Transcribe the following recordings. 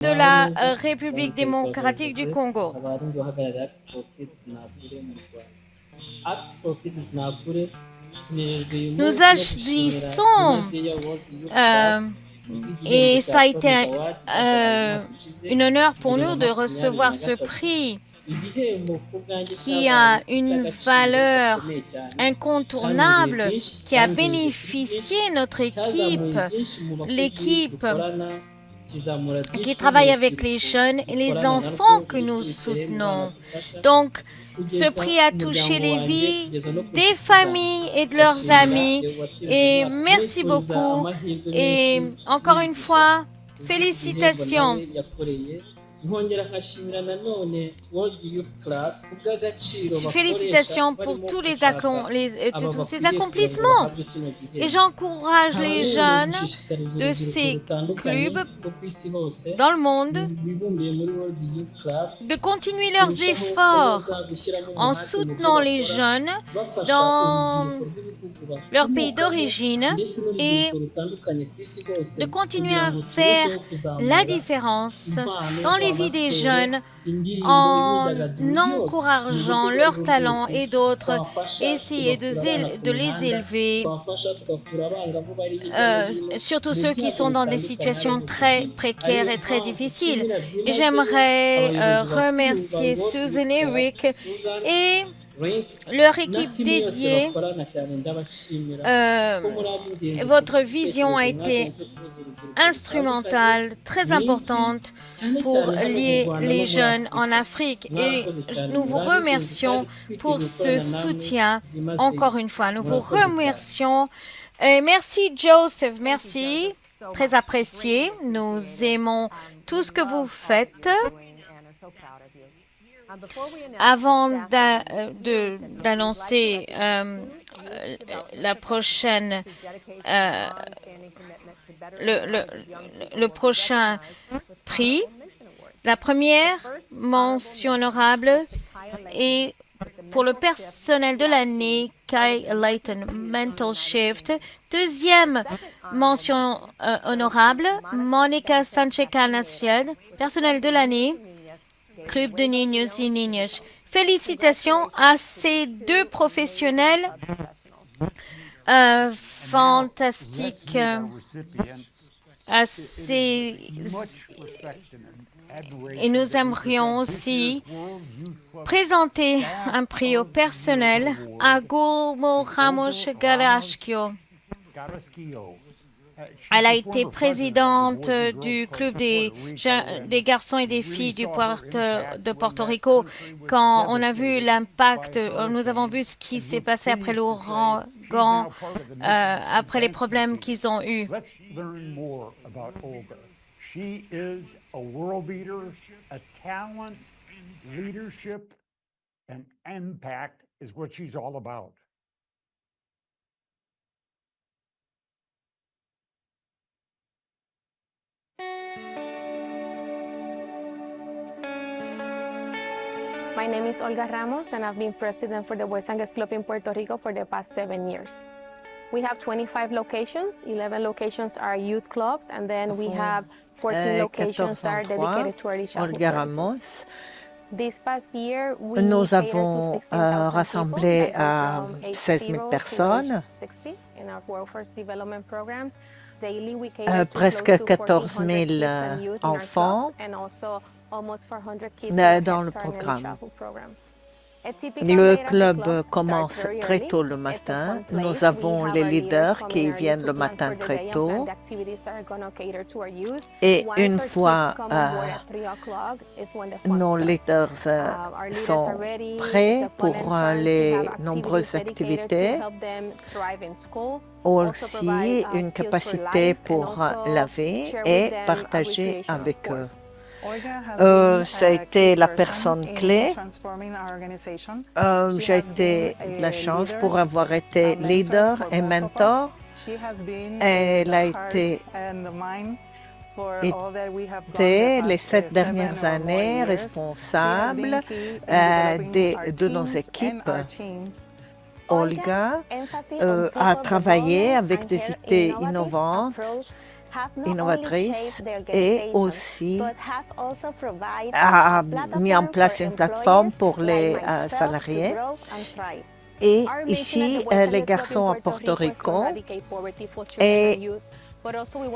de la République démocratique du Congo. Nous agissons euh, et ça a été un honneur pour nous de recevoir ce prix qui a une valeur incontournable, qui a bénéficié notre équipe, l'équipe qui travaille avec les jeunes et les enfants que nous soutenons. Donc, ce prix a touché les vies des familles et de leurs amis. Et merci beaucoup. Et encore une fois, félicitations. Félicitations pour tous tous ces accomplissements. Et j'encourage les jeunes de ces clubs dans le monde de continuer leurs efforts en soutenant les jeunes dans leur pays d'origine et de continuer à faire la différence dans les vies des jeunes en encourageant leurs talents et d'autres, essayer de les élever, surtout ceux qui sont dans des situations très précaires et très difficiles. Et j'aimerais remercier Susan et Rick et leur équipe dédiée. Votre vision a été instrumentale, très importante pour lier les jeunes en Afrique. Et nous vous remercions pour ce soutien. Encore une fois, nous vous remercions. Merci Joseph, merci, très apprécié. Nous aimons tout ce que vous faites. Avant d'annoncer la prochaine, le prochain prix, la première mention honorable est pour le personnel de l'année, Kai Layton, Mental Shift. Deuxième mention honorable, Monica Sanchez-Canasiad, personnel de l'année, Club de Niños y Niñas. Félicitations à ces deux professionnels fantastiques. Et nous aimerions aussi présenter un prix au personnel à Gulmo Ramos Garasquio. Elle a été présidente du club des garçons et des filles de Porto Rico. Quand on a vu l'impact, nous avons vu ce qui s'est passé après l'ouragan, après les problèmes qu'ils ont eus. She is a world beater, a talent, leadership, and impact is what she's all about. My name is Olga Ramos, and I've been president for the Boys and Girls Club in Puerto Rico for the past 7 years. We have 25 locations. 11 locations are youth clubs, and then we have 14 locations that are dedicated to early childhood Olga Ramos. This past year, we Nous avons rassemblé à 16 000 personnes. Presque 14 000 enfants dans le programme. Le club commence très tôt le matin. Nous avons les leaders qui viennent le matin très tôt. Et une fois nos leaders sont prêts pour les nombreuses activités, aussi une capacité pour laver et partager avec eux. Ça a été la personne clé. J'ai été de la chance pour avoir été leader et mentor. Elle a été les 7 dernières années responsable de nos équipes. Olga a travaillé avec des idées innovantes innovatrice et aussi a mis en place une plateforme pour les salariés. Et ici, les garçons à Porto Rico. Et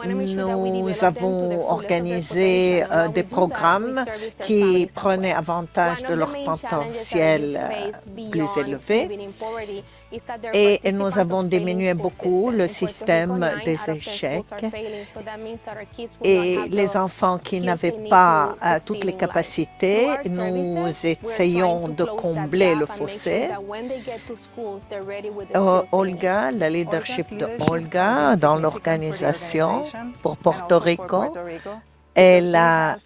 nous avons organisé des programmes qui prenaient avantage de leur potentiel plus élevé. Et nous avons diminué beaucoup le système des échecs. Et les enfants qui n'avaient pas toutes les capacités, nous essayons de combler le fossé. Olga, le leadership de Olga dans l'organisation pour Porto Rico, elle a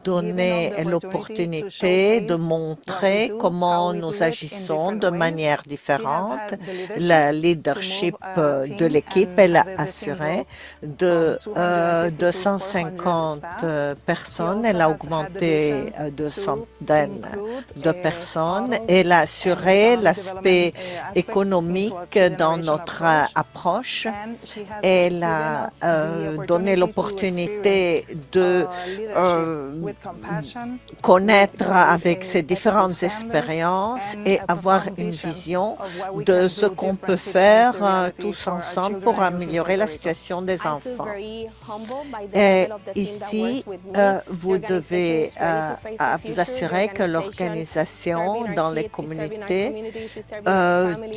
donné l'opportunité de montrer comment nous agissons de manière différente. Le leadership de l'équipe, elle a assuré de 250 personnes. Elle a augmenté de centaines de personnes. Elle a assuré l'aspect économique dans notre approche. Elle a donné l'opportunité de connaître avec ces différentes expériences et avoir une vision de ce qu'on peut faire tous ensemble pour améliorer la situation des enfants. Et ici, vous devez vous assurer que l'organisation dans les communautés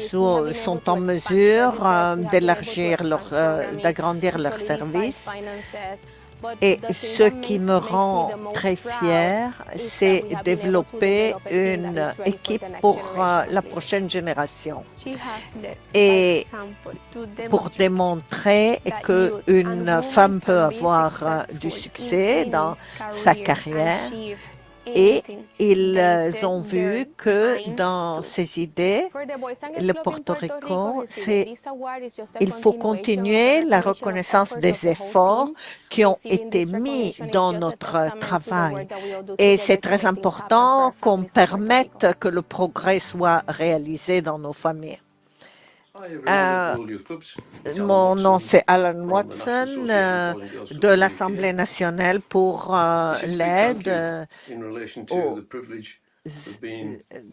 sont en mesure d'élargir d'agrandir leurs services. Et ce qui me rend très fière, c'est développer une équipe pour la prochaine génération et pour démontrer qu'une femme peut avoir du succès dans sa carrière. Et ils ont vu que dans ces idées, le Porto Rico, il faut continuer la reconnaissance des efforts qui ont été mis dans notre travail. Et c'est très important qu'on permette que le progrès soit réalisé dans nos familles. Mon nom, c'est Alan Watson de l'Assemblée nationale pour l'aide aux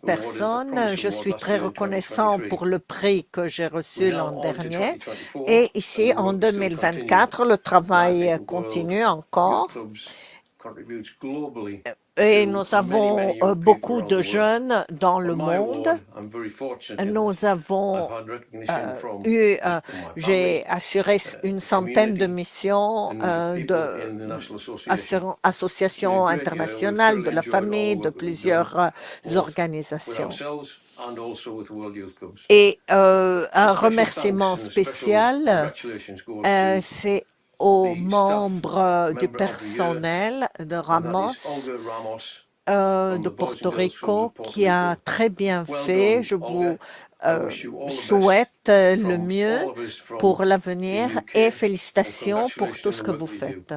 personnes. Je suis très reconnaissant pour le prix que j'ai reçu l'an dernier. Et ici, en 2024, le travail continue encore. Et nous avons beaucoup de jeunes dans le monde. Nous avons j'ai assuré une centaine de missions d'associations internationales, de la famille, de plusieurs organisations. Et un remerciement spécial, c'est aux membres du personnel de Ramos de Porto Rico qui a très bien fait. Je vous souhaite le mieux pour l'avenir et félicitations pour tout ce que vous faites.